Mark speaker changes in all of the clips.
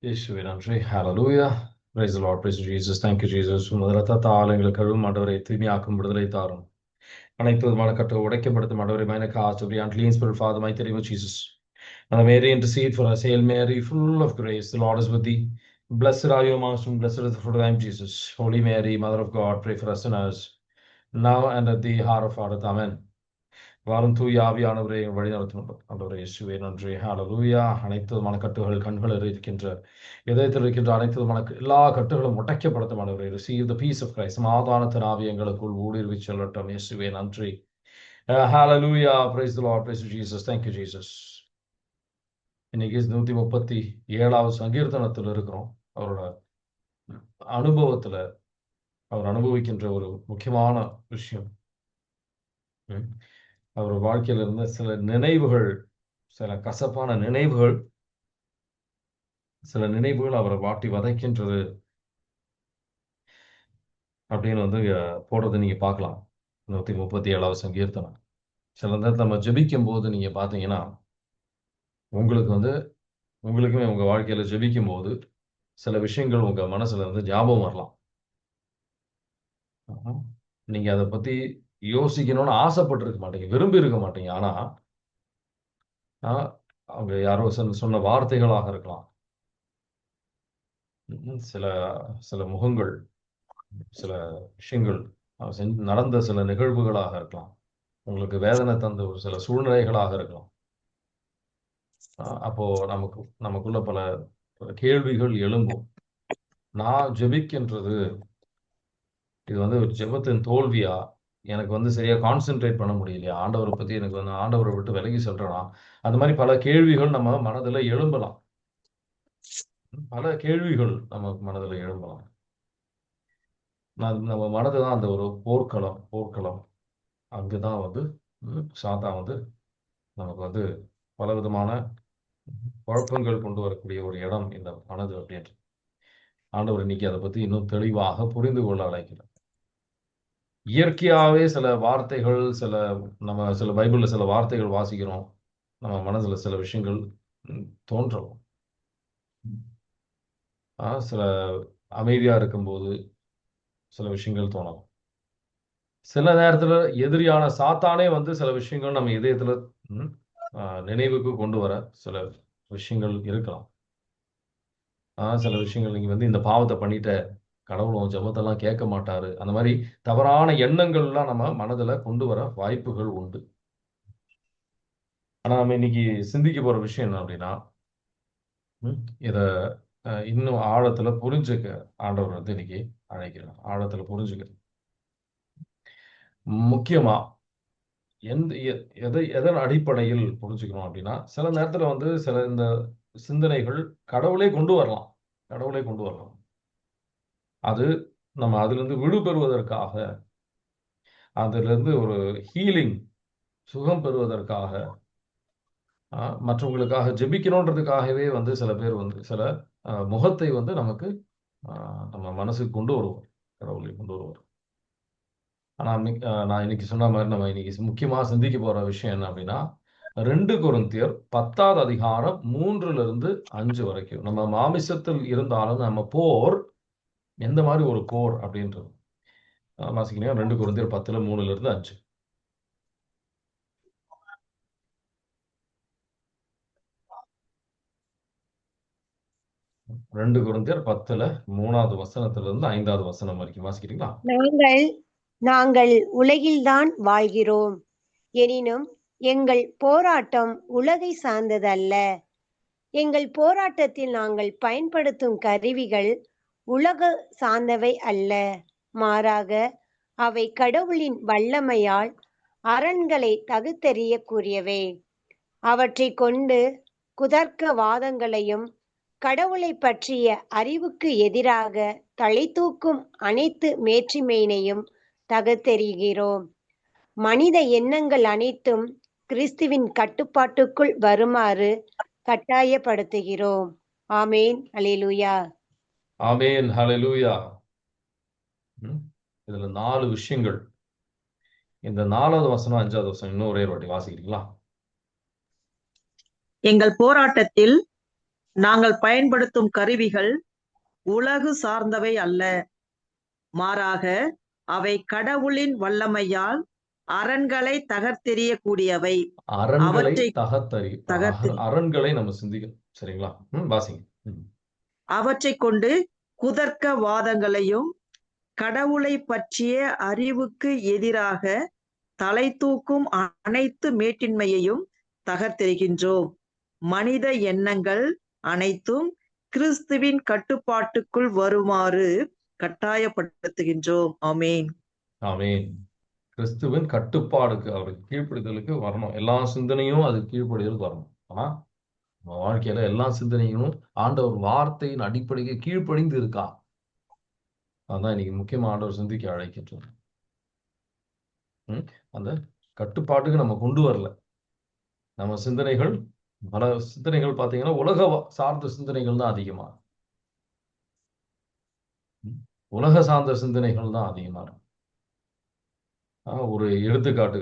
Speaker 1: இயேசுவே நன்றி. ஹalleluya. Praise the Lord. Praise Jesus. Thank you Jesus. உமது இரத்தத்தால் எங்களை கழுவும் ஆண்டவரை தூய்மையாக்கும் விடுதலை தாரும். அனைத்து விதமான கட்டு உடைக்கப்படுத்தும் ஆண்டவரை my cast every unclean spirit, Father, mighty name of Jesus. And Mary, intercede for us. Hail Mary, full of grace, the Lord is with thee. Blessed are you amongst women, blessed is the fruit of thy womb, Jesus. Holy Mary, Mother of God, pray for us sinners, now and at the hour of our death. Amen. வாரும் தூய ஆவியானவரை வழி நடத்தும் ஆண்டவரே இயேசுவே நன்றி. ஹalleluya. அனைத்து விதமான கட்டுகள் கண்கள் இருக்கின்ற இதயத்தில் இருக்கின்ற அனைத்து விதமான எல்லா கட்டுகளும் உடைக்கப்படுத்தும் ஆண்டவரே. Receive the peace of Christ. சமாதானத்தின் ஆவி எங்களுக்குள் ஊடுருவி செல்லட்டும். இயேசுவே நன்றி. Hallelujah. Praise the Lord. Praise Jesus. Thank you Jesus. இன்னைக்கு 137வது சங்கீர்த்தனத்தில் இருக்கிறோம். அவரோட அனுபவத்துல அவர் அனுபவிக்கின்ற ஒரு முக்கியமான விஷயம், அவர் வாழ்க்கையில இருந்த சில நினைவுகள், சில கசப்பான நினைவுகள், சில நினைவுகள் அவரை வாட்டி வதைக்கின்றது அப்படின்னு போடுறது நீங்க பார்க்கலாம். 137வது சங்கீர்த்தனம். சில நேரத்தில் நம்ம ஜெபிக்கும் போது நீங்க பார்த்தீங்கன்னா உங்களுக்குமே உங்க வாழ்க்கையில ஜெபிக்கும் போது சில விஷயங்கள் உங்க மனசுல ஞாபகம் வரலாம். நீங்க அதை பத்தி யோசிக்கணும்னு ஆசைப்பட்டிருக்க மாட்டீங்க, விரும்பி இருக்க மாட்டீங்க. ஆனா அவங்க யாரோ சொன்ன வார்த்தைகளாக இருக்கலாம், சில சில முகங்கள், சில விஷயங்கள், நடந்த சில நிகழ்வுகளாக இருக்கலாம், உங்களுக்கு வேதனை தந்த ஒரு சில சூழ்நிலைகளாக இருக்கலாம். அப்போ நமக்குள்ள பல கேள்விகள் எழும்பும். நான் ஜெபிக்கின்றது இது ஒரு ஜெபத்தின் தோல்வியா? எனக்கு சரியா கான்சென்ட்ரேட் பண்ண முடியலையா? ஆண்டவரை பத்தி எனக்கு ஆண்டவரை விட்டு விலகி செல்றேனா? அந்த மாதிரி பல கேள்விகள் நம்ம மனதுல எழும்பலாம். பல கேள்விகள் நம்ம மனதுல எழும்பலாம். நம்ம மனதுதான் அந்த ஒரு போர்க்களம். அங்குதான் சாத்தான் நமக்கு பலவிதமான குழப்பங்கள் கொண்டு வரக்கூடிய ஒரு இடம் இந்த மனது அப்படின்ட்டு. ஆண்டவர் இன்னைக்கு அதை பத்தி இன்னும் தெளிவாக புரிந்து கொள்ள அழைக்கிறார். இயற்கையாவே சில வார்த்தைகள், சில பைபிள்ல சில வார்த்தைகள் வாசிக்கிறோம், நம்ம மனசுல சில விஷயங்கள் தோன்றலாம். சில அமைதியா இருக்கும்போது சில விஷயங்கள் தோணலாம். சில நேரத்துல எதிரியான சாத்தானே சில விஷயங்கள் நம்ம இதயத்துல நினைவுக்கு கொண்டு வர சில விஷயங்கள் இருக்கலாம். சில விஷயங்கள் நீங்க இந்த பாவத்தை பண்ணிட்ட, கடவுளும் ஜெபத்தெல்லாம் கேட்க மாட்டாரு, அந்த மாதிரி தவறான எண்ணங்கள்லாம் நம்ம மனதுல கொண்டு வர வாய்ப்புகள் உண்டு. ஆனா நம்ம இன்னைக்கு சிந்திக்க போற விஷயம் என்ன அப்படின்னா, இத இன்னும் ஆழத்துல புரிஞ்சுக்க ஆண்டவர் இன்னைக்கு அழைக்கிறார். ஆழத்துல புரிஞ்சுக்க முக்கியமா எதன் அடிப்படையில் புரிஞ்சுக்கணும் அப்படின்னா, சில நேரத்துல சில இந்த சிந்தனைகள் கடவுளே கொண்டு வரலாம். அது நம்ம அதிலிருந்து விடுபெறுவதற்காக, அதிலிருந்து ஒரு ஹீலிங், சுகம் பெறுவதற்காக, மற்றவங்களுக்காக ஜெபிக்கணுன்றதுக்காகவே சில பேர் சில முகத்தை நமக்கு நம்ம மனசுக்கு கொண்டு வருவோம், கடவுளை கொண்டு வருவார். ஆனா நான் இன்னைக்கு சொன்ன மாதிரி நம்ம இன்னைக்கு முக்கியமா சிந்திக்க போற விஷயம் என்ன அப்படின்னா, 2 கொரிந்தியர் 10வது அதிகாரம் 3-5 வரைக்கும். நம்ம மாமிசத்தில் இருந்தாலும் நம்ம போர் எந்த மாதிரி ஒரு போர் அப்படின்றது வாசிக்கிறீங்க. 2 கொரிந்தியர் 10 3-5. 2 கொரிந்தியர் 10 3வது வசனத்திலிருந்து 5வது வசனம் வரைக்கும் வாசிக்கிறீங்களா?
Speaker 2: நாங்கள் உலகில்தான் வாழ்கிறோம், எனினும் எங்கள் போராட்டம் உலகை சார்ந்ததல்ல. எங்கள் போராட்டத்தில் நாங்கள் பயன்படுத்தும் கருவிகள் உலக சார்ந்தவை அல்ல, மாறாக அவை கடவுளின் வல்லமையால் அரண்களை தகுத்தெறியக்கூடியவை. அவற்றை கொண்டு குதர்க்க வாதங்களையும் கடவுளை பற்றிய அறிவுக்கு எதிராக தலை தூக்கும் அனைத்து மேற்றிமையினையும் தகர்த்தெறிகிறோம். மனித எண்ணங்கள் அனைத்தும் கிறிஸ்துவின் கட்டுப்பாட்டுக்குள் வருமாறு கட்டாயப்படுத்துகிறோம். ஆமேன், அல்லேலூயா.
Speaker 1: ஆமேன், ஹல்லேலூயா. இதுல 4 விஷயங்கள். இந்த 4வது வசனம் 5வது வசனம் இன்னும் ஒரே வாட்டி வாசிக்கிறீங்களா?
Speaker 3: எங்கள் போராட்டத்தில் நாங்கள் பயன்படுத்தும் கருவிகள் உலகு சார்ந்தவை அல்ல, மாறாக அவை கடவுளின் வல்லமையால் அரண்களை தகர்த்தெறியக்கூடியவை.
Speaker 1: அரண்களை
Speaker 3: தகர்த்தெறி
Speaker 1: அரண்களை நம்ம சிந்திக்கணும். சரிங்களா? வாசிங்க.
Speaker 3: அவற்றை கொண்டு குதர்க்க வாதங்களையும் கடவுளை பற்றிய அறிவுக்கு எதிராக தலை தூக்கும் அனைத்து மேட்டின்மையையும் தகர்த்தெறிகின்றோம். மனித எண்ணங்கள் அனைத்தும் கிறிஸ்துவின் கட்டுப்பாட்டுக்குள் வருமாறு கட்டாயப்படுத்துகின்றோம். ஆமேன்.
Speaker 1: ஆமேன். கிறிஸ்துவின் கட்டுப்பாடுக்கு, அவருக்கு கீழ்ப்படிதலுக்கு வரணும். எல்லா சிந்தனையும் அது கீழ்ப்படிதலுக்கு வரணும். ஆனா நம்ம வாழ்க்கையில எல்லா சிந்தனையும் ஆண்டவர் வார்த்தையின் அடிப்படைக்கு கீழ்ப்படிந்து இருக்கா? அதான் இன்னைக்கு முக்கியமா ஆண்டவர் சிந்திக்க அழைக்கின்றோம். அந்த கட்டுப்பாட்டுக்கு நம்ம கொண்டு வரல. நம்ம சிந்தனைகள், பல சிந்தனைகள் பார்த்தீங்கன்னா உலக சார்ந்த சிந்தனைகள் தான் அதிகமா, உலக சார்ந்த சிந்தனைகள் தான் அதிகமா இருக்கும். ஒரு எடுத்துக்காட்டு,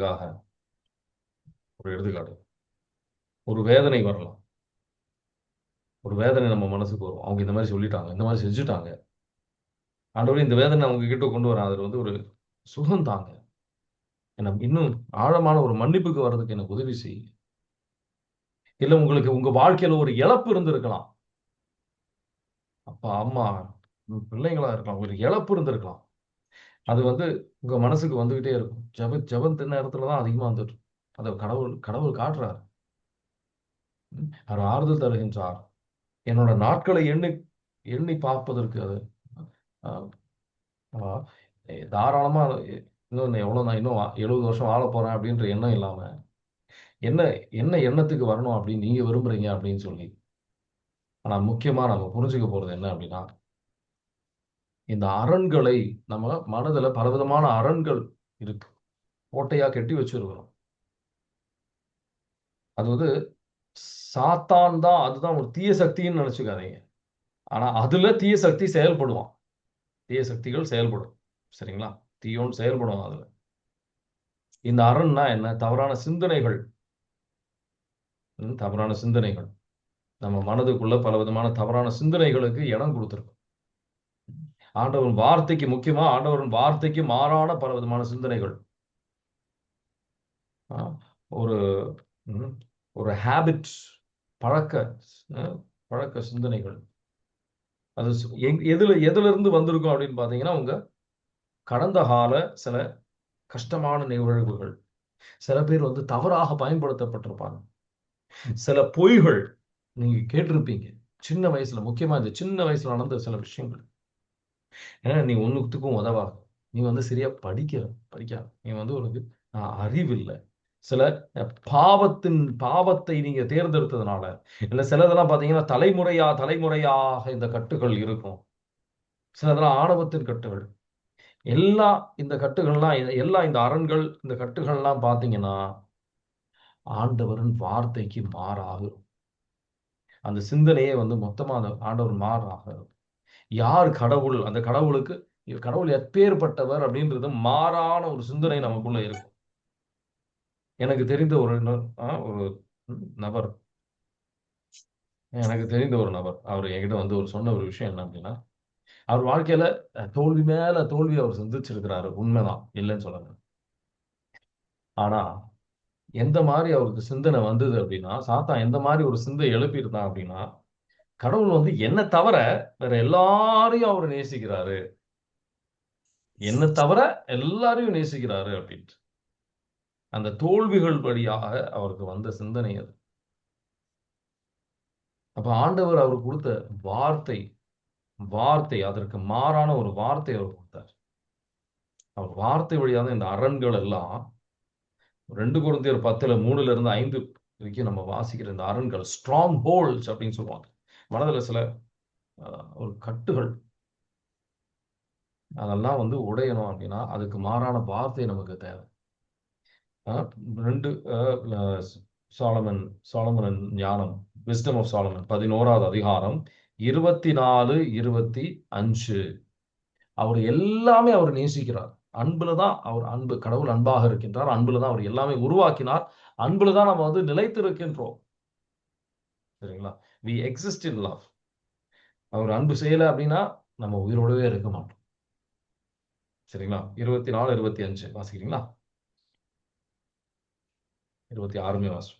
Speaker 1: ஒரு வேதனை வரலாம். ஒரு வேதனை நம்ம மனசுக்கு வரும். அவங்க இந்த மாதிரி சொல்லிட்டாங்க, இந்த மாதிரி செஞ்சுட்டாங்க. ஆண்டவரே, இந்த வேதனை அவங்க கிட்ட கொண்டு வர, அது வந்து ஒரு சுகம் தாங்க, எனக்கு இன்னும் ஆழமான ஒரு மன்னிப்புக்கு வர்றதுக்கு எனக்கு உதவி செய்ய. இல்ல உங்களுக்கு உங்க வாழ்க்கையில ஒரு இழப்பு இருந்திருக்கலாம். அப்பா அம்மா பிள்ளைங்களா இருக்கலாம், ஒரு இழப்பு இருந்திருக்கலாம். அது வந்து உங்க மனசுக்கு வந்துகிட்டே இருக்கும். ஜெபத்து நேரத்துலதான் அதிகமா வந்துட்டு அதை கடவுள் காட்டுறாரு. அவர் ஆறுதல் தருகின்றார். என்னோட நாட்களை எண்ணி எண்ணி பார்ப்பதற்கு அது தாராளமா இன்னும் எவ்வளவு நான் இன்னும் 70 வருஷம் வாழ போறேன் அப்படின்ற எண்ணம் இல்லாம என்ன எண்ணத்துக்கு வரணும் அப்படின்னு நீங்க விரும்புறீங்க அப்படின்னு சொல்லி. ஆனா முக்கியமா நம்ம புரிஞ்சுக்க போறது என்ன அப்படின்னா, இந்த அரண்களை, நம்ம மனதுல பலவிதமான அரண்கள் இருக்கு, கோட்டையா கட்டி வச்சிருக்கிறோம். அது வந்து சாத்தான் தான், அதுதான் ஒரு தீய சக்தின்னு நினைச்சுக்காதீங்க. ஆனா அதுல தீய சக்தி செயல்படுவான், தீய சக்திகள் செயல்படும். சரிங்களா? தீயோன்னு செயல்படும் அதுல. இந்த அரண்னா என்ன? தவறான சிந்தனைகள். தவறான சிந்தனைகள் நம்ம மனதுக்குள்ள பலவிதமான தவறான சிந்தனைகளுக்கு இடம் கொடுத்துருக்கும். ஆண்டவரின் வார்த்தைக்கு, முக்கியமா ஆண்டவரின் வார்த்தைக்கு மாறான பலவிதமான சிந்தனைகள், ஒரு ஒரு ஹேபிட், பழக்க சிந்தனைகள். அது எதுல இருந்து வந்திருக்கும் அப்படின்னு பாத்தீங்கன்னா, உங்க கடந்த கால சில கஷ்டமான நிகழ்வுகள். சில பேர் வந்து தவறாக பயன்படுத்தப்பட்டிருப்பாங்க. சில பொய்கள் நீங்க கேட்டிருப்பீங்க சின்ன வயசுல, முக்கியமா இந்த சின்ன வயசுல நடந்த சில விஷயங்கள். ஏன்னா நீ ஒண்ணுத்துக்கும் உதவாது, நீ வந்து சரியா படிக்க, நீ வந்து உனக்கு அறிவு இல்லை. சில பாவத்தை நீங்க தேர்ந்தெடுத்ததுனால, இல்ல சிலதெல்லாம் பாத்தீங்கன்னா தலைமுறையாக இந்த கட்டுகள் இருக்கும். சிலதெல்லாம் ஆணவத்தின் கட்டுகள். இந்த கட்டுகள்லாம், எல்லாம் இந்த அரண்கள், இந்த கட்டுகள்லாம் பாத்தீங்கன்னா ஆண்டவரின் வார்த்தைக்கு மாறாக, அந்த சிந்தனையே வந்து மொத்தமா அந்த ஆண்டவர் மாறாக. யார் கடவுள், அந்த கடவுள் எப்பேற்பட்டவர் அப்படின்றது மாறான ஒரு சிந்தனை நமக்குள்ள இருக்கும். எனக்கு தெரிந்த ஒரு நபர், அவர் என்கிட்ட வந்து சொன்ன ஒரு விஷயம் என்ன அப்படின்னா, அவர் வாழ்க்கையில தோல்வி மேல தோல்வி அவர் சந்திச்சிருக்கிறாரு. உண்மைதான், இல்லைன்னு சொல்லுங்க. ஆனா எந்த மாதிரி அவருக்கு சிந்தனை வந்தது அப்படின்னா, சாத்தான் எந்த மாதிரி ஒரு சிந்தை எழுப்பியிருந்தான் அப்படின்னா, கடவுள் வந்து என்ன தவிர வேற எல்லாரையும் அவர் நேசிக்கிறாரு, என்ன தவிர எல்லாரையும் நேசிக்கிறாரு அப்படின்ட்டு. அந்த தோல்விகள் வழியாக அவருக்கு வந்த சிந்தனை அது. அப்ப ஆண்டவர் அவர் கொடுத்த வார்த்தை அதற்கு மாறான ஒரு வார்த்தை அவர் கொடுத்தார். அவர் வார்த்தை வழியாக இந்த அரண்கள் எல்லாம் 2 கொரிந்தியர் 10:3-5 வரைக்கும் நம்ம வாசிக்கிற இந்த அரண்கள், ஸ்ட்ராங் ஹோல்ட்ஸ் அப்படின்னு சொல்லுவாங்க. மனதுல சில ஒரு கட்டுகள், அதெல்லாம் வந்து உடையணும் அப்படின்னா அதுக்கு மாறான வார்த்தை நமக்கு தேவை. 2 சாலமன் ஞானம், விஸ்டம் ஆஃப் சாலமன் 11வது அதிகாரம் 24-25. அவர் எல்லாமே அவர் நேசிக்கிறார். அன்புலதான் அவர் கடவுள் அன்பாக இருக்கின்றார். அன்புலதான் அவர் எல்லாமே உருவாக்கினார். அன்புலதான் நம்ம வந்து நிலைத்திருக்கின்றோம். சரிங்களா? we exist in love. அவர் அன்பு செய்யல அப்படின்னா நம்ம உயிரோடவே இருக்க மாட்டோம். சரிங்களா? 24, 25 வாசிக்கிறீங்களா? 26 வாசம்.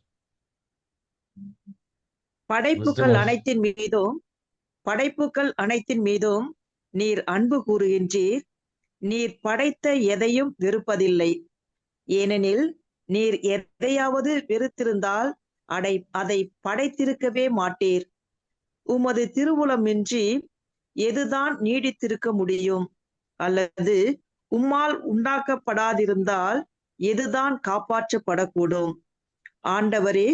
Speaker 3: படைப்புகள் அனைத்தின் மீதும் நீர் அன்பு கூறுகின்றீர். நீர் படைத்த எதையும் வெறுப்பதில்லை. ஏனெனில் நீர் எதையாவது வெறுத்திருந்தால் அதை படைத்திருக்கவே மாட்டீர். உமது திருவுளமின்றி எதுதான் நீடித்திருக்க முடியும்? அல்லது உம்மால் உண்டாக்கப்படாதிருந்தால் எதுதான் காப்பாற்றப்படக்கூடும்? ஆண்டவரே,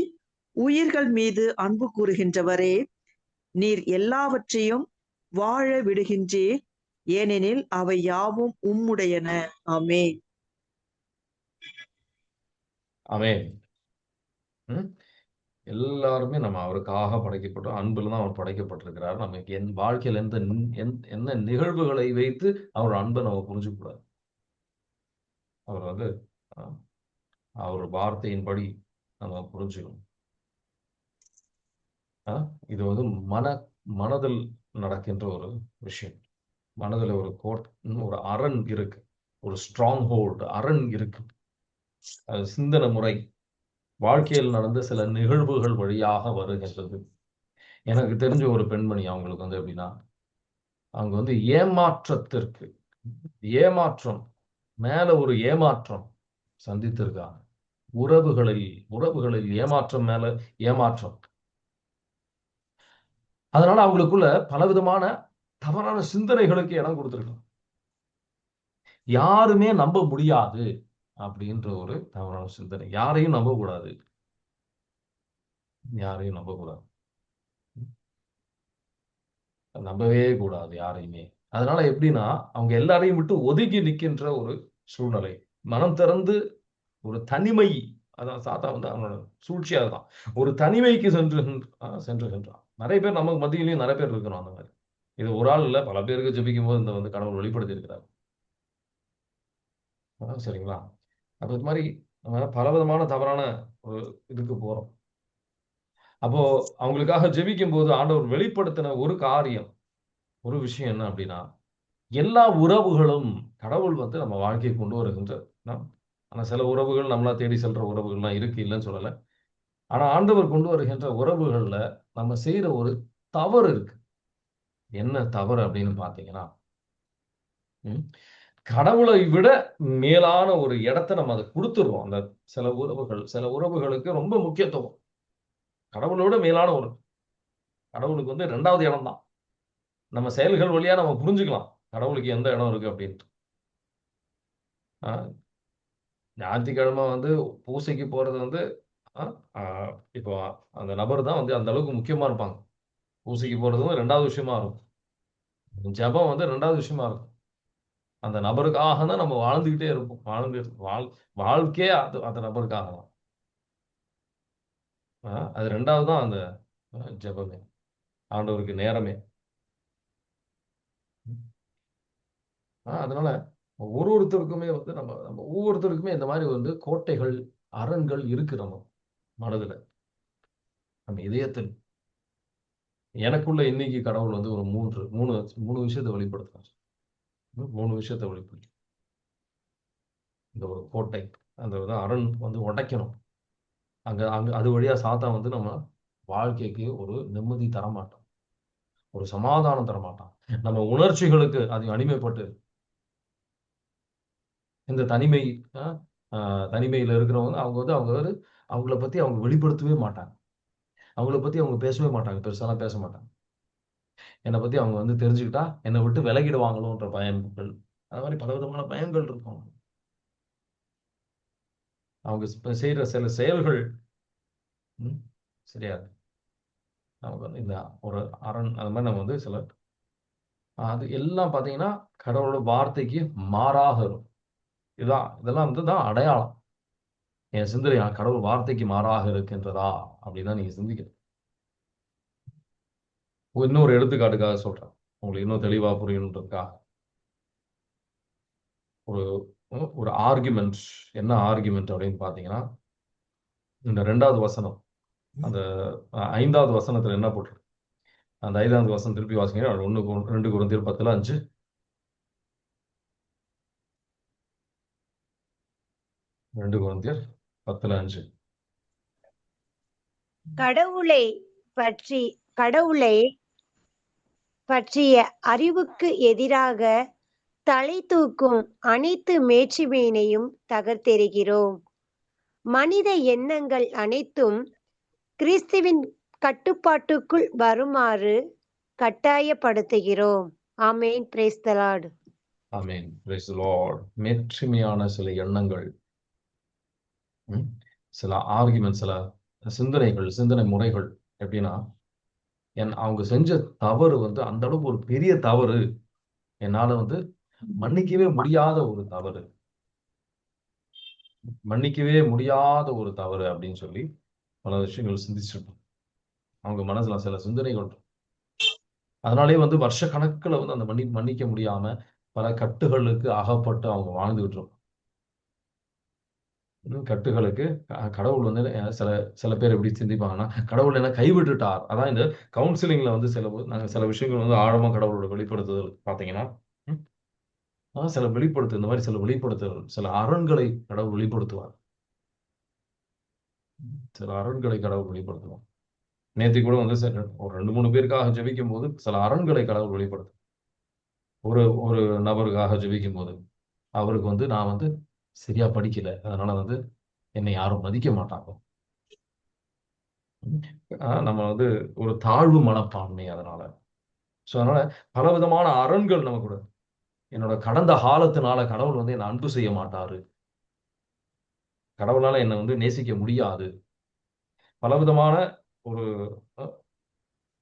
Speaker 3: உயிர்கள் மீது அன்பு கூறுகின்றவரே, நீர் எல்லாவற்றையும் வாழ விடுகின்றீர். ஏனெனில் அவை யாவும் உம்முடையன. ஆமென்.
Speaker 1: ஆமென். எல்லாருமே நம்ம அவருக்காக படைக்கப்பட்டோம். அன்புல தான் அவர் படைக்கப்பட்டிருக்கிறார். நமக்கு வாழ்க்கையில என்ன நிகழ்வுகளை வைத்து அவர் அன்பை நம்ம புரிஞ்சுக்கூடாது. அவர் வந்து அவர் வார்த்தையின்படி நம்ம புரிஞ்சுக்கணும். இது வந்து மனதில் நடக்கின்ற ஒரு விஷயம். மனதில் ஒரு அரண் இருக்கு, ஒரு ஸ்ட்ராங் ஹோல்டு அரண் இருக்கு. அது சிந்தனை முறை வாழ்க்கையில் நடந்த சில நிகழ்வுகள் வழியாக வருகின்றது. எனக்கு தெரிஞ்ச ஒரு பெண்மணி, அவங்களுக்கு வந்து எப்படின்னா, அவங்க வந்து ஏமாற்றம் மேல ஒரு ஏமாற்றம் சந்தித்திருக்காங்க. உறவுகளில் ஏமாற்றம் மேல ஏமாற்றம். அதனால அவங்களுக்குள்ள பலவிதமான தவறான சிந்தனைகளுக்கு இடம் கொடுத்திருக்காங்க. யாருமே நம்ப முடியாது அப்படின்ற ஒரு தவறான சிந்தனை. யாரையும் நம்பக்கூடாது. நம்பவே கூடாது யாரையுமே. அதனால எப்படின்னா, அவங்க எல்லாரையும் விட்டு ஒதுங்கி நிற்கின்ற ஒரு சூழ்நிலை. மனம் திறந்து ஒரு தனிமை, அதான் சாத்தா வந்து அவனோட சூழ்ச்சியா தான். ஒரு தனிமைக்கு சென்றுகின்றான். நிறைய பேர் நமக்கு மத்தியிலையும் நிறைய பேர் இருக்கிறோம் அந்த மாதிரி. இது ஒரு ஆள் இல்ல, பல பேருக்கு ஜெபிக்கும் போது இந்த வந்து கடவுள் வெளிப்படுத்தி இருக்கிறார். சரிங்களா? அப்ப இது மாதிரி நம்ம பலவிதமான தவறான ஒரு இதுக்கு போறோம். அப்போ அவங்களுக்காக ஜெபிக்கும் போது ஆண்டவர் வெளிப்படுத்தின ஒரு விஷயம் என்ன அப்படின்னா, எல்லா உறவுகளும் கடவுள் வந்து நம்ம வாழ்க்கையை கொண்டு வருகின்ற. ஆனா சில உறவுகள் நம்மளா தேடி செல்ற உறவுகள்லாம் இருக்கு, இல்லைன்னு சொல்லல. ஆனா ஆண்டவர் கொண்டு வருகின்ற உறவுகள்ல நம்ம செய்யற ஒரு தவறு இருக்கு. என்ன தவறு அப்படின்னு பாத்தீங்கன்னா, கடவுளை விட மேலான ஒரு இடத்தை நம்ம அதை கொடுத்துடுறோம். அந்த சில உறவுகளுக்கு ரொம்ப முக்கியத்துவம். கடவுளோட மேலான ஒரு கடவுளுக்கு வந்து 2வது இடம் தான். நம்ம செயல்கள் வழியா நம்ம புரிஞ்சுக்கலாம் கடவுளுக்கு எந்த இடம் இருக்கு அப்படின்ட்டு. ஞாயிற்றுக்கிழமை வந்து பூசைக்கு போறது வந்து இப்போ அந்த நபர் தான் வந்து அந்த அளவுக்கு முக்கியமா இருப்பாங்க. பூசைக்கு போறது வந்து 2வது விஷயமா இருக்கும். ஜெபம் வந்து 2வது விஷயமா இருக்கும். அந்த நபருக்காக தான் நம்ம வாழ்ந்துகிட்டே இருப்போம். வாழ்க்கையே அந்த நபருக்காக தான். அது 2வது தான் அந்த ஜெபமே, ஆண்டவருக்கு நேரமே. அதனால ஒவ்வொருத்தருக்குமே வந்து நம்ம ஒவ்வொருத்தருக்குமே இந்த மாதிரி வந்து கோட்டைகள், அரண்கள் இருக்கு நம்ம மனதுல, நம்ம இதயத்தில். எனக்குள்ள இன்னைக்கு கடவுள் வந்து ஒரு மூணு விஷயத்தை வெளிப்படுத்துறாரு. 3 விஷயத்தை வெளிப்படுத்து. இந்த ஒரு கோட்டை, அந்த அரண் வந்து உடைக்கணும். அங்க அது வழியா சாத்தான் வந்து நம்ம வாழ்க்கைக்கு ஒரு நிம்மதி தரமாட்டான், ஒரு சமாதானம் தரமாட்டான். நம்ம உணர்ச்சிகளுக்கு அது அடிமைப்பட்டு இந்த தனிமையில இருக்கிறவங்க அவங்கள பத்தி அவங்க வெளிப்படுத்தவே மாட்டாங்க. அவங்கள பத்தி அவங்க பேசவே மாட்டாங்க. பெருசாலாம் பேச மாட்டாங்க. என்னை பத்தி அவங்க வந்து தெரிஞ்சுக்கிட்டா என்னை விட்டு விலகிடுவாங்களோன்ற பயங்கள், அது மாதிரி பலவிதமான பயங்கள் இருக்கும். அவங்க செய்யற சில செயல்கள் சரியா நமக்கு வந்து இந்த ஒரு அரண், அது மாதிரி நம்ம வந்து அது எல்லாம் பாத்தீங்கன்னா கடவுளோட வார்த்தைக்கு மாறாக இருக்கும். இதெல்லாம் வந்து தான் அடையாளம். என் சிந்தனை கடவுள் வார்த்தைக்கு மாறாக இருக்கின்றதா அப்படின்னா நீங்க சிந்திக்கணும். இன்னொரு எடுத்துக்காட்டுக்காக சொல்றேன், உங்களுக்கு இன்னும் தெளிவா புரியணுன்றதுக்காக. ஒரு ஆர்குமெண்ட், என்ன ஆர்குமெண்ட் அப்படின்னு பாத்தீங்கன்னா, இந்த 2வது வசனம், அந்த 5வது வசனத்துல என்ன போட்டிருக்கு? அந்த 5வது வசனம் திருப்பி வாசிங்க. 2 கொரிந்தியர் 10:5. 2 கொரிந்தியர் 10:5.
Speaker 2: கடவுளை பற்றிய அறிவுக்கு எதிராக தலை தூக்கும் அனைத்து மேட்சிமையினையும் தகர்த்தெறிகிறோம். மனித எண்ணங்கள் அனைத்தும் கிறிஸ்துவின் கட்டுப்பாட்டுக்குள் வருமாறு கட்டாயப்படுத்துகிறோம். Amen. Praise the Lord.
Speaker 1: Amen. Praise the Lord. மேட்சிமையான சில எண்ணங்கள், சில ஆர்குமெண்ட், சில சிந்தனைகள், சிந்தனை முறைகள் எப்படின்னா, அவங்க செஞ்ச தவறு அந்த அளவுக்கு ஒரு பெரிய தவறு, என்னால மன்னிக்கவே முடியாத ஒரு தவறு, மன்னிக்கவே முடியாத ஒரு தவறு அப்படின்னு சொல்லி பல விஷயங்கள் சிந்திச்சிருப்போம். அவங்க மனசுல சில சிந்தனைகள். அதனாலே வருஷ கணக்குல அந்த மன்னிக்க முடியாம பல கட்டுகளுக்கு அகப்பட்டு அவங்க வாழ்ந்துகிட்டு இருக்கும். கட்டுகளுக்கு கடவுள் சில சில பேர் எப்படி சிந்திப்பாங்கன்னா, கடவுள் என்ன கைவிட்டுட்டார். அதான் இந்த கவுன்சிலிங்ல நாங்க சில விஷயங்கள் ஆழமா கடவுளோட வெளிப்படுத்துதல் பார்த்தீங்கன்னா, சில வெளிப்படுத்து இந்த மாதிரி சில வெளிப்படுத்துதல், சில அரண்களை கடவுள் வெளிப்படுத்துவார். சில அரண்களை கடவுள் வெளிப்படுத்துவார். நேத்தி கூட ஒரு 2-3 பேருக்காக ஜெபிக்கும் போது சில அரண்களை கடவுள் வெளிப்படுத்தும். ஒரு நபருக்காக ஜெபிக்கும் போது அவருக்கு நான் சரியா படிக்கல, அதனால என்னை யாரும் மதிக்க மாட்டாங்க. நம்ம ஒரு தாழ்வு மனப்பான்மை. அதனால பலவிதமான அரண்கள் நம்ம கூட, என்னோட கடந்த காலத்தினால கடவுள் என்னை அன்பு செய்ய மாட்டாரு, கடவுளால என்னை நேசிக்க முடியாது, பலவிதமான ஒரு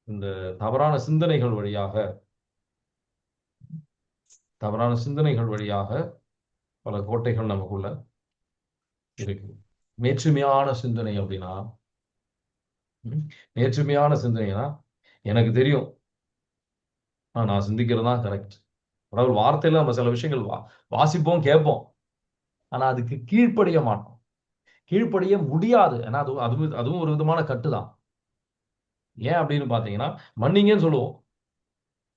Speaker 1: இந்த தவறான சிந்தனைகள் வழியாக பல கோட்டைகள் நமக்குள்ள இருக்கு. மேற்றுமையான சிந்தனை அப்படின்னா, நேர்மையான சிந்தனைனா, எனக்கு தெரியும் நான் சிந்திக்கிறது தான் கரெக்ட். கடவுள் வார்த்தையில நம்ம சில விஷயங்கள் வாசிப்போம், கேட்போம், ஆனா அதுக்கு கீழ்ப்படிய மாட்டோம், கீழ்ப்படிய முடியாது. ஏன்னா அதுவும் ஒரு விதமான கட்டுதான். ஏன் அப்படின்னு பாத்தீங்கன்னா, மன்னிங்கன்னு சொல்லுவோம்,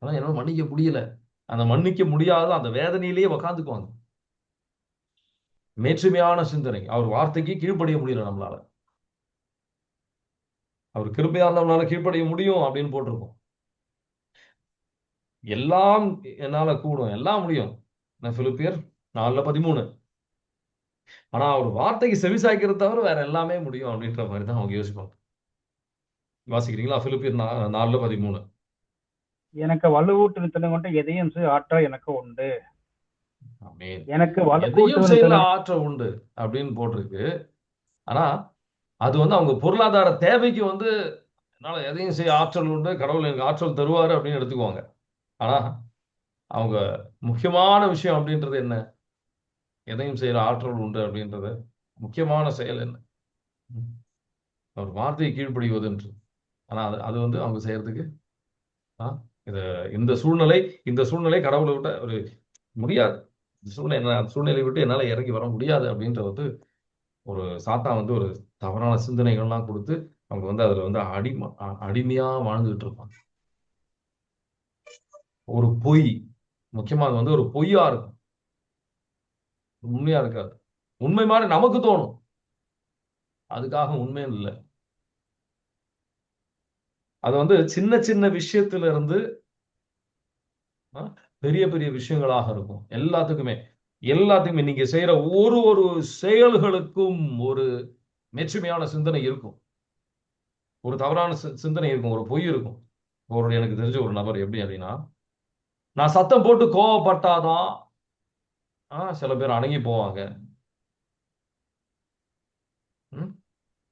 Speaker 1: ஆனா என்னால மன்னிக்க முடியல. அந்த மன்னிக்க முடியாத அந்த வேதனையிலேயே உக்காந்துக்குவாங்க. மேற்றுமையான சிந்தனை, அவர் வார்த்தைக்கு கீழ்ப்படிய முடியல நம்மளால. அவர் கிருபையா நம்மளால கீழ்ப்படிய முடியும் அப்படின்னு போட்டிருக்கோம். எல்லாம் என்னால கூடும், எல்லாம் முடியும். பிலிப்பியர் 4:13. ஆனா அவர் வார்த்தைக்கு செவிசாய்க்கிறது தவிர வேற எல்லாமே முடியும் அப்படின்ற மாதிரி தான் அவங்க யோசிப்பாங்க. வாசிக்கிறீங்களா? பிலிப்பியர் 4:13.
Speaker 4: எனக்கு வலுவூட்டுவித்தனை கொண்டு எதையும் ஆற்றல் எனக்கு உண்டு. எனக்கு
Speaker 1: எதையும் செய்யல ஆற்றல் உண்டு அப்படின்னு போட்டிருக்கு. ஆனா அது அவங்க பொருளாதார தேவைக்கு என்னால எதையும் செய்ய ஆற்றல் உண்டு, கடவுள் எனக்கு ஆற்றல் தருவாரு அப்படின்னு எடுத்துக்குவாங்க. ஆனா அவங்க முக்கியமான விஷயம் அப்படின்றது என்ன? எதையும் செய்யற ஆற்றல் உண்டு அப்படின்றது முக்கியமான செயல் என்ன? அவர் வார்த்தையை கீழ்ப்படிவது என்று. ஆனா அது அவங்க செய்யறதுக்கு இந்த சூழ்நிலை கடவுளை விட்ட ஒரு முடியாது. சூழ்நிலை விட்டு என்னால இறங்கி வர முடியாது அப்படின்றது ஒரு சாத்தான் ஒரு தவறான சிந்தனைகள்லாம் கொடுத்து அவங்க அதுல அடிமையா வாழ்ந்துகிட்டு இருப்பாங்க. ஒரு பொய், முக்கியமா அது ஒரு பொய்யா இருக்கும், உண்மையா இருக்காது. உண்மை மாதிரி நமக்கு தோணும், அதுக்காக உண்மையும் இல்லை. அது சின்ன சின்ன விஷயத்துல இருந்து பெரிய பெரிய விஷயங்களாக இருக்கும். எல்லாத்துக்குமே நீங்க செய்யற ஒரு செயல்களுக்கும் ஒரு மெச்சுமையான சிந்தனை இருக்கும், ஒரு தவறான சிந்தனை இருக்கும், ஒரு பொய் இருக்கும். எனக்கு தெரிஞ்ச ஒரு நபர் எப்படி அப்படின்னா, நான் சத்தம் போட்டு கோவப்பட்டாதான் சில பேர் அடங்கி போவாங்க.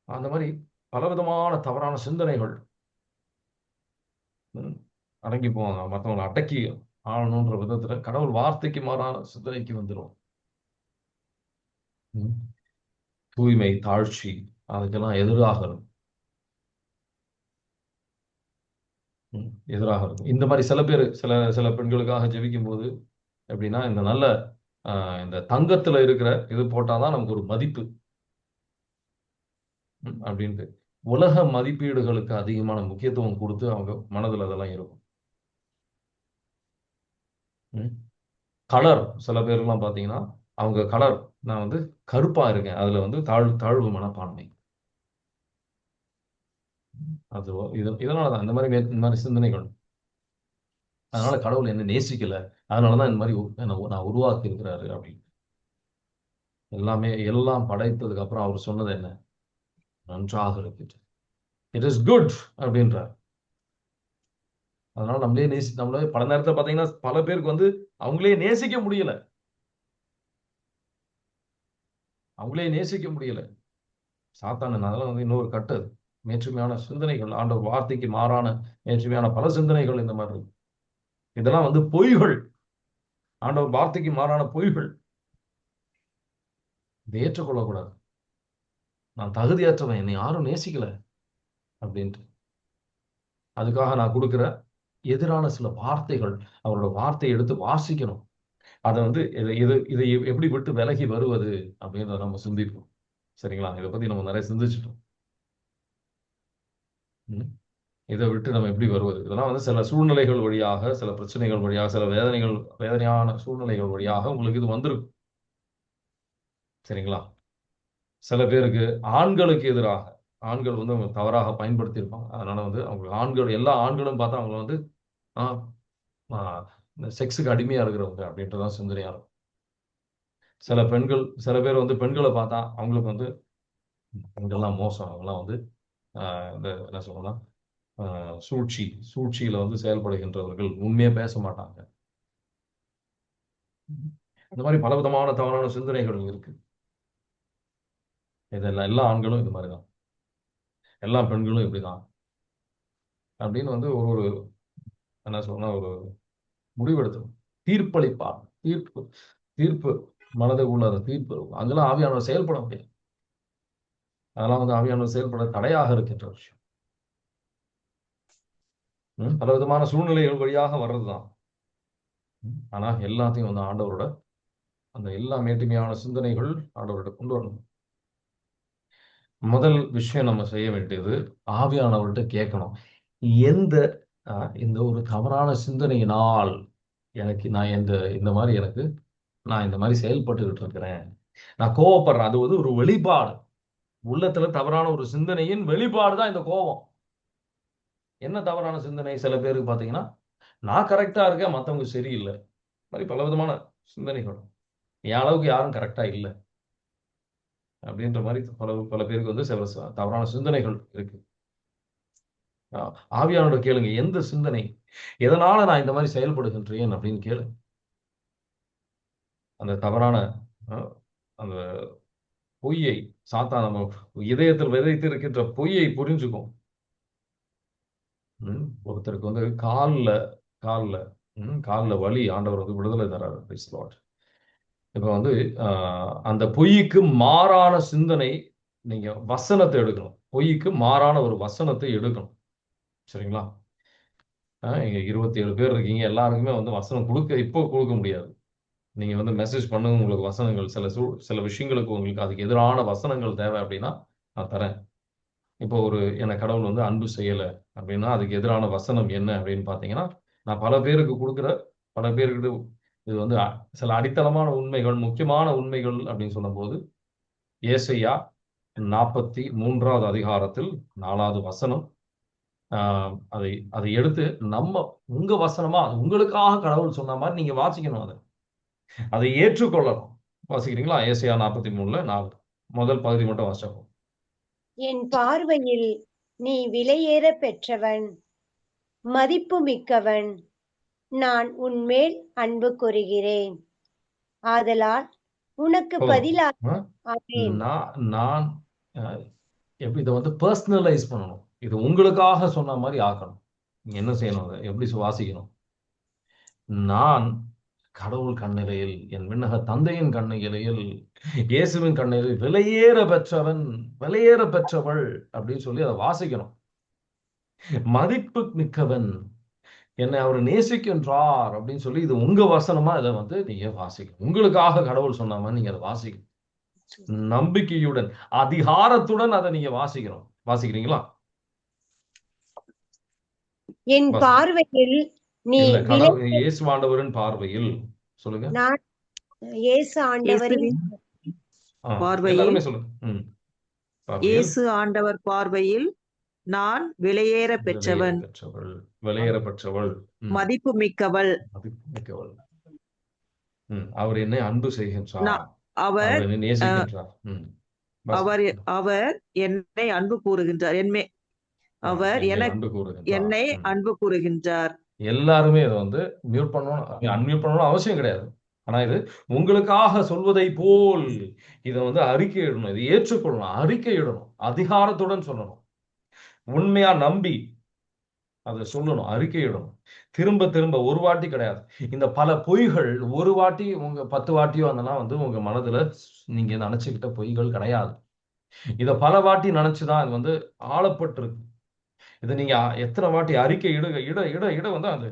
Speaker 1: அந்த மாதிரி பலவிதமான தவறான சிந்தனைகள் அடங்கி போவாங்க. மற்றவங்களை அடக்கி ஆளணுன்ற விதத்துல கடவுள் வார்த்தைக்கு மாறான சிந்தனைக்கு வந்துடும். தூய்மை, தாழ்ச்சி, அதுக்கெல்லாம் எதிராக இருக்கும். இந்த மாதிரி சில பேர் சில பெண்களுக்காக ஜெபிக்கும் போது எப்படின்னா, இந்த நல்ல இந்த தங்கத்துல இருக்கிற இது போட்டாதான் நமக்கு ஒரு மதிப்பு அப்படின்ட்டு உலக மதிப்பீடுகளுக்கு அதிகமான முக்கியத்துவம் கொடுத்து அவங்க மனதில் அதெல்லாம் இருக்கும். கலர், சில பேர்லாம் பார்த்தீங்கன்னா அவங்க கலர், நான் வந்து கருப்பா இருக்கேன், அதுல வந்து தாழ்வு மனப்பான்மை. அது இதனாலதான் இந்த மாதிரி சிந்தனைகள். அதனால கடவுள் என்ன நேசிக்கல, அதனாலதான் இந்த மாதிரி நான் உருவாக்கி இருக்கிறாரு அப்படின்னு. எல்லாம் படைத்ததுக்கு அப்புறம் அவர் சொன்னது என்ன? நன்றாக இருக்கு, இட் இஸ் குட் அப்படின்றார். அதனால நம்மளே பல நேரத்தில் பார்த்தீங்கன்னா பல பேருக்கு வந்து அவங்களே நேசிக்க முடியல. சாத்தானன் அதெல்லாம் வந்து இன்னொரு கட்டது. மேற்றுமையான சிந்தனைகள், ஆண்டவர் வார்த்தைக்கு மாறான மேற்றுமையான பல சிந்தனைகள் இந்த மாதிரி இருக்கு. இதெல்லாம் வந்து பொய்கள், ஆண்டவர் வார்த்தைக்கு மாறான பொய்கள். இதை ஏற்றுக்கொள்ளக்கூடாது. நான் தகுதியற்றவன், என்னை யாரும் நேசிக்கல அப்படின்ட்டு. அதுக்காக நான் கொடுக்கிற எதிரான சில வார்த்தைகள், அவரோட வார்த்தையை எடுத்து வாசிக்கணும். அதை வந்து இதை எப்படி விட்டு விலகி வருவது அப்படின்றத நம்ம சிந்திப்போம். சரிங்களா? இதை பத்தி நம்ம நிறைய சிந்திச்சிட்டோம். இதை விட்டு நம்ம எப்படி வருவது? இதெல்லாம் வந்து சில சூழ்நிலைகள் வழியாக, சில பிரச்சனைகள் வழியாக, சில வேதனையான சூழ்நிலைகள் வழியாக உங்களுக்கு இது வந்திருக்கும். சரிங்களா? சில பேருக்கு ஆண்களுக்கு எதிராக, ஆண்கள் வந்து அவங்க தவறாக பயன்படுத்தியிருப்பாங்க. அதனால வந்து அவங்க எல்லா ஆண்களும் பார்த்தா அவங்க வந்து இந்த செக்ஸுக்கு அடிமையா இருக்கிறவங்க அப்படின்றதான் சிந்தனையா இருக்கும். சில பேர் வந்து பெண்களை பார்த்தா அவங்களுக்கு வந்து பெண்கள்லாம் மோசம், அவங்கெல்லாம் வந்து இந்த என்ன சொல்லலாம், சூழ்ச்சியில வந்து செயல்படுகின்றவர்கள், உண்மையா பேச மாட்டாங்க. இந்த மாதிரி பலவிதமான தவறான சிந்தனைகள் இருக்கு. இதெல்லாம் எல்லா ஆண்களும் இது மாதிரிதான், எல்லா பெண்களும் இப்படிதான் அப்படின்னு வந்து ஒரு என்ன சொல்லலாம், ஒரு முடிவெடுத்தணும். தீர்ப்பளிப்பார், தீர்ப்பு மனதை உள்ள தீர்ப்பு, அங்கெல்லாம் ஆவியானவர் செயல்பட முடியாது. அதெல்லாம் வந்து ஆவியானவர் செயல்பட தடையாக இருக்கின்ற விஷயம். பல விதமான சூழ்நிலைகள் வழியாக வர்றதுதான். ஆனா எல்லாத்தையும் வந்து ஆண்டவரோட அந்த எல்லா மேட்டுமையான சிந்தனைகள் ஆண்டவரோட கொண்டு வரணும். முதல் விஷயம் நம்ம செய்ய வேண்டியது ஆவியானவர்கிட்ட கேட்கணும். இந்த ஒரு தவறான சிந்தனையினால் நான் இந்த மாதிரி செயல்பட்டுக்கிட்டு இருக்கிறேன், நான் கோவப்படுறேன். அது வந்து ஒரு வெளிப்பாடு, உள்ளத்துல தவறான ஒரு சிந்தனையின் வெளிப்பாடு தான் இந்த கோபம். என்ன தவறான சிந்தனை? சில பேருக்கு பாத்தீங்கன்னா, நான் கரெக்டா இருக்கேன், மத்தவங்க சரியில்லை, மாதிரி பல விதமான சிந்தனைகள். என் அளவுக்கு யாரும் கரெக்டா இல்லை அப்படின்ற மாதிரி பல பேருக்கு வந்து சில தவறான சிந்தனைகள் இருக்கு. ஆவியானோட கேளுங்க, எந்த சிந்தனை, எதனால நான் இந்த மாதிரி செயல்படுகின்றேன் அப்படின்னு கேளு. அந்த தவறான அந்த பொய்யை, சாத்தான் நம்ம இதயத்தில் விதைத்து இருக்கின்ற பொய்யை புரிஞ்சுக்கும். ஒருத்தருக்கு வந்து காலில் வலி, ஆண்டவர் வந்து விடுதலை தராரு. இப்ப வந்து அந்த பொய்க்கு மாறான சிந்தனை, நீங்க வசனத்தை எடுக்கணும். பொய்க்கு மாறான ஒரு வசனத்தை எடுக்கணும். சரிங்களா? இங்க 27 பேர் இருக்கீங்க, எல்லாருக்குமே வந்து வசனம் இப்போ கொடுக்க முடியாது. நீங்க வந்து மெசேஜ் பண்ணுங்க, உங்களுக்கு வசனங்கள் சில விஷயங்களுக்கு உங்களுக்கு அதுக்கு எதிரான வசனங்கள் தேவை அப்படின்னா நான் தரேன். இப்போ என்ன கடவுள் வந்து அன்பு செய்யலை அப்படின்னா அதுக்கு எதிரான வசனம் என்ன அப்படின்னு பார்த்தீங்கன்னா, நான் பல பேருக்கு இது வந்து சில அடித்தளமான உண்மைகள், முக்கியமான உண்மைகள் அப்படின்னு சொல்லும்போது, ஏசாயா 43வது அதிகாரத்தில் 4வது வசனம், அதை எடுத்து உங்க வசனமா, உங்களுக்காக கடவுள் சொன்ன மாதிரி நீங்க வாசிக்கணும். அதை ஏற்றுக்கொள்ளணும். வாசிக்கிறீங்களா? ஏசாயா 43:4 முதல் பகுதி மட்டும் வாசிப்போம்.
Speaker 2: என் பார்வையில் நீ விலையேற பெற்றவன், மதிப்பு மிக்கவன், நான் உன்மேல் அன்பு கூறுகிறேன், ஆதலால் உனக்கு பதிலாக
Speaker 1: நான் எப்படி இதை வந்து பர்சனலைஸ் பண்ணணும், இது உங்களுக்காக சொன்ன மாதிரி ஆக்கணும். நீங்க என்ன செய்யணும்? அதை எப்படி வாசிக்கணும்? நான் கடவுள் கண்ணிலையில், என் விண்ணக தந்தையின் கண்ணிலையில், இயேசுவின் கண்ணிலையில் விலையேற பெற்றவள் அப்படின்னு சொல்லி அதை வாசிக்கணும். மதிப்பு மிக்கவன், என்னை அவர் நேசிக்கின்றார் அப்படின்னு சொல்லி இது உங்க வசனமா இதை வந்து நீங்க வாசிக்கணும். உங்களுக்காக கடவுள் சொன்னாம நீங்க அதை வாசிக்கணும். நம்பிக்கையுடன், அதிகாரத்துடன் அதை நீங்க வாசிக்கணும். வாசிக்கிறீங்களா?
Speaker 2: என்
Speaker 1: வாசிங்க.
Speaker 2: பார்வையில் நீ
Speaker 1: இல்ல, இயேசு ஆண்டவரின் பார்வையில் சொல்லுங்க.
Speaker 2: நான் இயேசு ஆண்டவரின்
Speaker 3: இயேசுவின்
Speaker 1: எல்லாருமே
Speaker 3: பார்வையில்
Speaker 1: சொல்லுங்க. பார்வையில்
Speaker 3: இயேசு ஆண்டவர் பார்வையில் நான் விலையேற பெற்றவன்,
Speaker 1: விலையேற பெற்றவள்,
Speaker 3: மதிப்பு மிக்கவள்.
Speaker 1: மதிப்புமிக்கவள். அவர் என்னை அன்பு செய்கின்றார்,
Speaker 3: அவர்
Speaker 1: அவர் என்னை நேசிக்கின்றார்.
Speaker 3: அவர் அவர் என்னை அன்பு கூறுகின்றார், அவர் என்னை அன்பு கூறுகின்றார்.
Speaker 1: எல்லாருமே இதை வந்து மியூட் பண்ணணும், அன்மியூட் பண்ணணும் அவசியம் கிடையாது. ஆனா இது உங்களுக்காக சொல்வதை போல் இதை வந்து அறிக்கையிடணும், இதை ஏற்றுக்கொள்ளணும், அறிக்கையிடணும், அதிகாரத்துடன் சொல்லணும், உண்மையா நம்பி அதை சொல்லணும், அறிக்கையிடணும். திரும்ப திரும்ப ஒரு வாட்டி கிடையாது. இந்த பல பொய்கள் ஒரு வாட்டி உங்க 10 வாட்டியோ அதெல்லாம் வந்து உங்க மனதுல நீங்க நினைச்சுக்கிட்ட பொய்கள் கிடையாது. இதை பல வாட்டி நினைச்சுதான் இது வந்து ஆளப்பட்டிருக்கு. இதை நீங்க எத்தனை வாட்டி அறிக்கை இட இட இட இட வந்து அது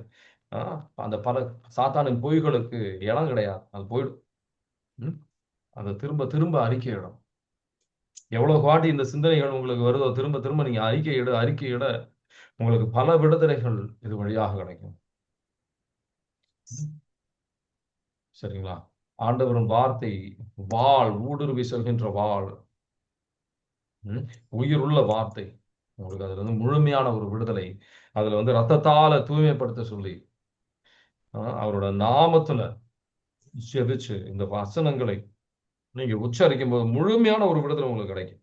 Speaker 1: அந்த பல சாத்தானின் பொய்களுக்கு இடம் கிடையாது, அது போயிடும். அதை திரும்ப திரும்ப அறிக்கையிடும். எவ்வளவு வாட்டி இந்த சிந்தனைகள் உங்களுக்கு வருதோ திரும்ப திரும்ப நீங்க அறிக்கையிட உங்களுக்கு பல விடுதலைகள் இது வழியாக கிடைக்கும். சரிங்களா? ஆண்டவரின் வார்த்தை வாள், ஊடுருவி செல்கின்ற வாள், உயிர் உள்ள வார்த்தை. உங்களுக்கு அதுல வந்து முழுமையான ஒரு விடுதலை, அதுல வந்து ரத்தத்தால தூய்மைப்படுத்த சொல்லி அவரோட நாமத்துல ஜெபிச்சு இந்த வசனங்களை நீங்க உச்சரிக்கும் போது முழுமையான ஒரு விடுதலை உங்களுக்கு கிடைக்கும்.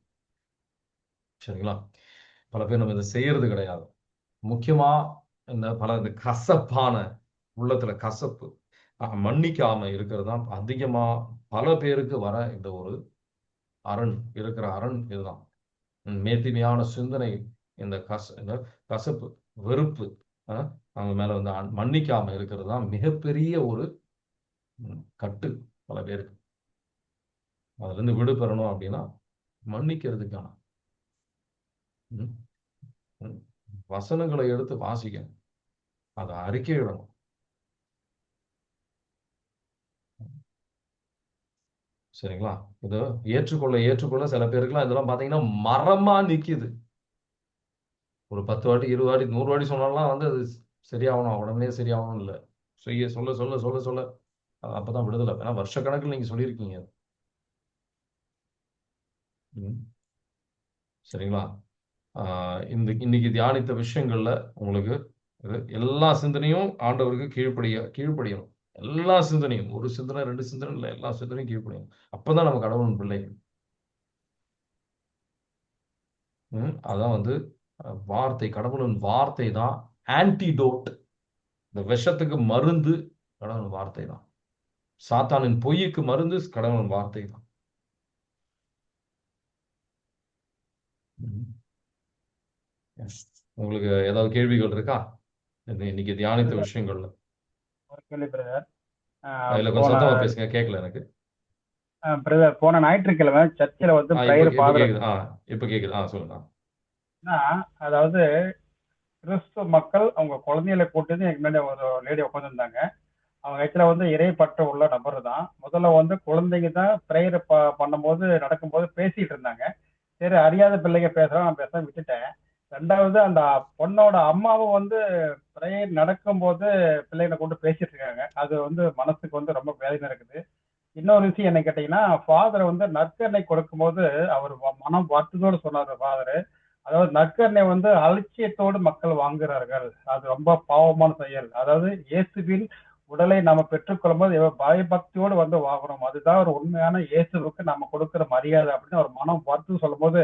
Speaker 1: சரிங்களா? பல பேர் நம்ம இதை செய்யறது கிடையாது. முக்கியமா இந்த இந்த கசப்பான உள்ளத்துல கசப்பு, மன்னிக்காம இருக்கிறது தான் அதிகமா பல பேருக்கு வர இந்த ஒரு இருக்கிற அரண் இதுதான். மேத்திமையான சிந்தனை, இந்த கசப்பு, வெறுப்பு அவங்க மேல வந்து மன்னிக்காம இருக்கிறது தான் மிகப்பெரிய ஒரு கட்டு பல பேருக்கு. அதுல இருந்து விடுபெறணும் அப்படின்னா மன்னிக்கிறதுக்கான வசனங்களை எடுத்து வாசிக்கணும், அதை அறிக்கையிடணும். சரிங்களா? இது ஏற்றுக்கொள்ள சில பேருக்குலாம் இதெல்லாம் பாத்தீங்கன்னா மரமா நிக்குது. ஒரு 10 வாட்டி 20 வாட்டி 100 வாட்டி சொன்னாலாம் வந்து அது சரியாகணும், உடனே சரியாகணும் இல்லை. சொல்ல சொல்ல சொல்ல சொல்ல அப்பதான் விடுதலை. ஏன்னா வருஷ கணக்கில் நீங்க சொல்லியிருக்கீங்க. சரிங்களா? இன்னைக்கு தியானித்த விஷயங்கள்ல உங்களுக்கு எல்லா சிந்தனையும் ஆண்டவருக்கு கீழ்ப்படியணும். எல்லா சிந்தனையும், ஒரு சிந்தனை 2 சிந்தனை இல்லை, எல்லா சிந்தனையும் கீழ்ப்படியணும். அப்பதான் நம்ம கடவுளின் பிள்ளைகள். அதான் வந்து வார்த்தை, கடவுளின் வார்த்தை தான் ஆன்டிடோட். இந்த விஷத்துக்கு மருந்து கடவுளின் வார்த்தை தான். சாத்தானின் பொய்யுக்கு மருந்து கடவுளின் வார்த்தை தான். உங்களுக்கு ஏதாவது கேள்விகள் இருக்கா இன்னைக்கு தியானித்த விஷயங்கள்ல? அதுல கொஞ்சம் சத்தமா பேசுங்க, கேட்கல எனக்கு.
Speaker 4: பிரதர், போன ஞாயிற்றுக்கிழமை சர்ச்சில் வந்து
Speaker 1: இப்ப கேக்குது. சொல்லுங்க.
Speaker 4: அதாவது கிறிஸ்துவ மக்கள் அவங்க குழந்தைகளை கூட்டு எனக்கு முன்னாடி ஒரு லேடி உட்காந்துருந்தாங்க. அவங்க ஆக்சுவலா வந்து இறைப்பற்ற உள்ள நபர் தான். முதல்ல வந்து குழந்தைங்க தான் ப்ரேயர் பண்ணும்போது நடக்கும்போது பேசிட்டு இருந்தாங்க. சரி, அறியாத பிள்ளைங்க பேசுறோம், நான் பேச விட்டுட்டேன். ரெண்டாவது அந்த பொண்ணோட அம்மாவும் வந்து ப்ரேயர் நடக்கும்போது பிள்ளைங்களை கொண்டு பேசிட்டு இருக்காங்க. அது வந்து மனசுக்கு வந்து ரொம்ப வேதனை இருக்குது. இன்னொரு விஷயம் என்ன கேட்டீங்கன்னா, ஃபாதர் வந்து நற்கருணை கொடுக்கும்போது அவர் மனம் வருத்தத்தோடு சொன்னார். ஃபாதர் அதாவது நற்கருணை வந்து அலட்சியத்தோடு மக்கள் வாங்குகிறார்கள், அது ரொம்ப பாவமான செயல். அதாவது இயேசுவின் உடலை நம்ம பெற்றுக்கொள்ளும் போது பயபக்தியோடு வந்து வாங்கணும், அதுதான் ஒரு உண்மையான இயேசுவுக்கு நம்ம கொடுக்குற மரியாதை அப்படின்னு ஒரு மனம் வருத்தம் சொல்லும் போது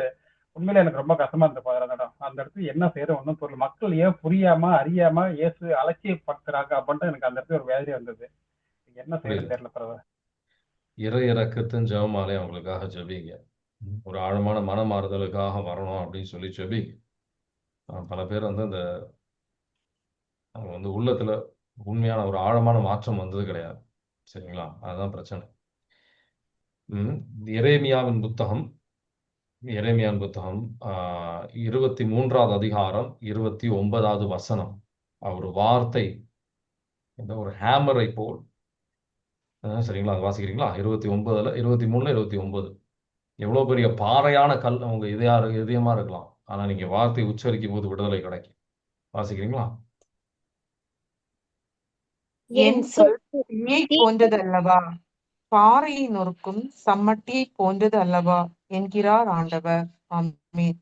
Speaker 4: உண்மையில எனக்கு ரொம்ப கஷ்டமா இருந்தது ஃபாதர். அந்த இடத்துல என்ன செய்யறோம் ஒன்றும் பொருள், மக்கள் ஏன் புரியாம அறியாம இயேசு அலட்சியப்படுத்துறாங்க அப்படின்ட்டு எனக்கு அந்த இடத்துல ஒரு வேதனை வந்தது. என்ன செய்யறது தெரியல பிரதர்.
Speaker 1: இறை இறக்கத்தின் ஜெபமாலை அவங்களுக்காக ஜெபிங்க. ஒரு ஆழமான மனமாறுதலுக்காக வரணும் அப்படின்னு சொல்லி ஜெபிங்க. பல பேர் வந்து அந்த அவங்க வந்து உள்ளத்துல உண்மையான ஒரு ஆழமான மாற்றம் வந்தது கிடையாது. சரிங்களா? அதுதான் பிரச்சனை. எரேமியாவின் புத்தகம் 23வது அதிகாரம் 29வது வசனம். ஒரு வார்த்தை ஒரு ஹேமரை போல். சரிங்களா? அது வாசிக்கிறீங்களா? 23ல 29. எவ்வளவு பெரிய பாறையான கல் உங்க இதயமா இருக்கலாம். ஆனா நீங்க வார்த்தை உச்சரிக்கும் போது விடுதலை கிடைக்கும். வாசிக்கிறீங்களா?
Speaker 2: என்
Speaker 5: என்
Speaker 2: சொல்
Speaker 5: சொல் தீயை போன்றது அல்லவா, பாறையை நொறுக்கும் சம்மட்டியை போன்றது அல்லவா என்கிறார் ஆண்டவர். ஆமென்.
Speaker 4: ஆமென்,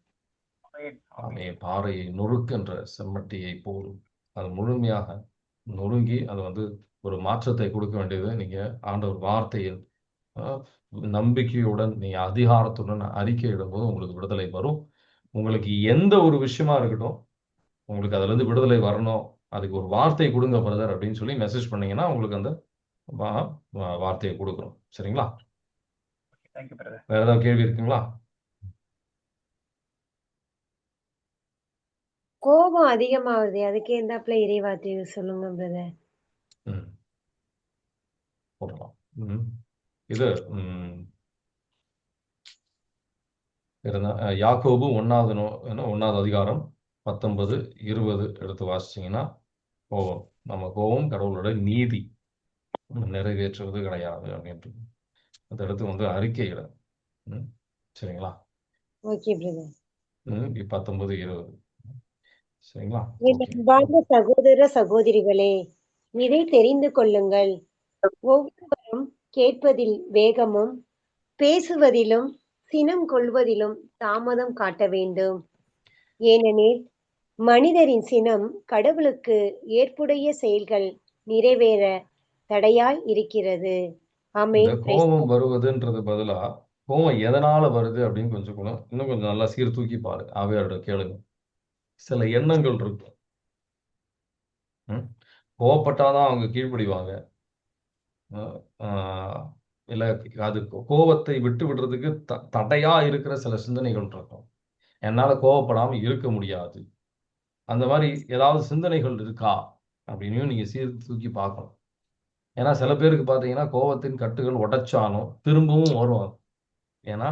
Speaker 4: ஆமென்.
Speaker 1: ஆமே பாறையை நொறுக்கின்ற செம்மட்டியை போல் அது முழுமையாக நொறுங்கி அது வந்து ஒரு மாற்றத்தை கொடுக்க வேண்டியது நீங்க ஆண்டவர் வார்த்தையில் அஹ், நம்பிக்கையுடன் நீங்க அதிகாரத்துடன் அறிக்கையிடும்போது உங்களுக்கு விடுதலை வரும். உங்களுக்கு எந்த ஒரு விஷயமா இருக்கட்டும், உங்களுக்கு அதுல இருந்து விடுதலை வரணும், அதுக்கு ஒரு வார்த்தை கொடுங்க பிரதர் அப்படின்னு சொல்லி மெசேஜ் பண்ணீங்கன்னா உங்களுக்கு அந்த வார்த்தையை கொடுக்குறோம். சரிங்களா?
Speaker 4: Thank you brother.
Speaker 1: வேற ஏதாவது கேள்வி இருக்குங்களா?
Speaker 2: கோபம் அதிகமாகுது, அதுக்கு எந்தாப்புல இறைவார்த்தை சொல்லுங்க பிரதர்.
Speaker 1: ம் போடலாம். இது யாக்கோபு 1வது அதிகாரம் 19, 20 எடுத்து வாசிச்சீங்கன்னா கோபம், நம்ம கோபம் கடவுளோட நீதி நிறைவேற்றுவது கிடையாது அப்படின்ட்டு அந்த இடத்து வந்து அறிக்கையிட. சரிங்களா?
Speaker 2: Okay brother.
Speaker 1: 19, 20. சரிங்களா?
Speaker 2: என் அன்பார்ந்த சகோதர சகோதரிகளே, இதை தெரிந்து கொள்ளுங்கள். ஒவ்வொருவரும் கேட்பதில் வேகமும், பேசுவதிலும், சினம் கொள்வதிலும் தாமதம் காட்ட வேண்டும். ஏனெனில் மனிதரின் சினம் கடவுளுக்கு ஏற்புடைய செயல்கள் நிறைவேற தடையாய் இருக்கிறது.
Speaker 1: இந்த
Speaker 2: ஆமென்.
Speaker 1: கோபம் வருவதுன்றது பதிலா கோபம் எதனால வருது அப்படின்னு இன்னும் கொஞ்சம் நல்லா சீர்தூக்கி பாரு. ஆவியாரோட கேளுங்க. சில எண்ணங்கள் இருக்கும். கோவப்பட்டாதான் அவங்க கீழ்ப்படிவாங்க. இல்ல அது கோபத்தை விட்டு விடுறதுக்கு தடையா இருக்கிற சில சிந்தனைகள் இருக்கும். என்னால கோவப்படாம இருக்க முடியாது. அந்த மாதிரி ஏதாவது சிந்தனைகள் இருக்கா அப்படின்னு நீங்க சீர்தூக்கி பார்க்கணும். ஏன்னா சில பேருக்கு பார்த்தீங்கன்னா கோபத்தின் கட்டுகள் உடைச்சாலும் திரும்பவும் வரும். ஏன்னா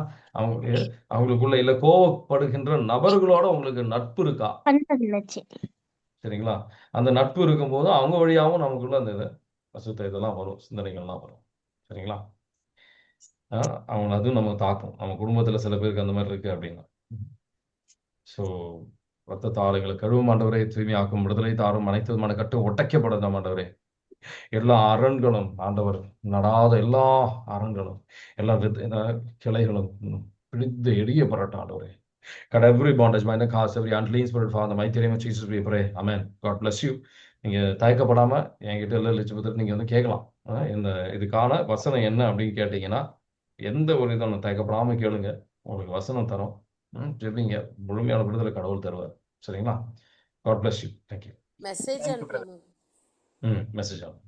Speaker 1: அவங்களுக்குள்ள இல்ல கோவப்படுகின்ற நபர்களோட உங்களுக்கு நட்பு இருக்கா? சரிங்களா? அந்த நட்பு இருக்கும்போது அவங்க வழியாகவும் நமக்குள்ள அந்த இதெல்லாம் வரும், சிந்தனைகள்லாம் வரும். சரிங்களா? அவங்க அதுவும் நம்ம தாக்கும். நம்ம குடும்பத்துல சில பேருக்கு அந்த மாதிரி இருக்கு அப்படின்னா. ஸோ ரத்தத்தால் எங்களை கழுவும் ஆண்டவரே, தூய்மையாக்கும், விடுதலை தாரும், அனைத்து விதமான கட்டு ஒட்டைக்கப்படாத ஆண்டவரே, எல்லா அரண்களும் ஆண்டவர் நடாத எல்லா அரண்களும் எல்லா கிளைகளும் பிடித்து எரியப்படட்டும் ஆண்டவரே. Cut every bondage, mind and cast every unclean spirit, Father, in the mighty name of Jesus we pray. Amen. God bless you. நீங்க தயக்கப்படாம என்கிட்ட எல்லாம் லிச்சுபத்திரம் நீங்க வந்து கேட்கலாம். இந்த இதுக்கான வசனம் என்ன அப்படின்னு கேட்டீங்கன்னா எந்த ஒரு இதுவும் தயக்கப்படாம கேளுங்க, உங்களுக்கு வசனம் தரும். ஜெபிங்க, முழுமையான விடுதலை கடவுள் தருவார். சரிங்களா? God bless you. Thank you.
Speaker 6: Message
Speaker 4: Thank you, brother.
Speaker 6: அனுப்பணும்.
Speaker 1: மெசேஜ் ஆகும்.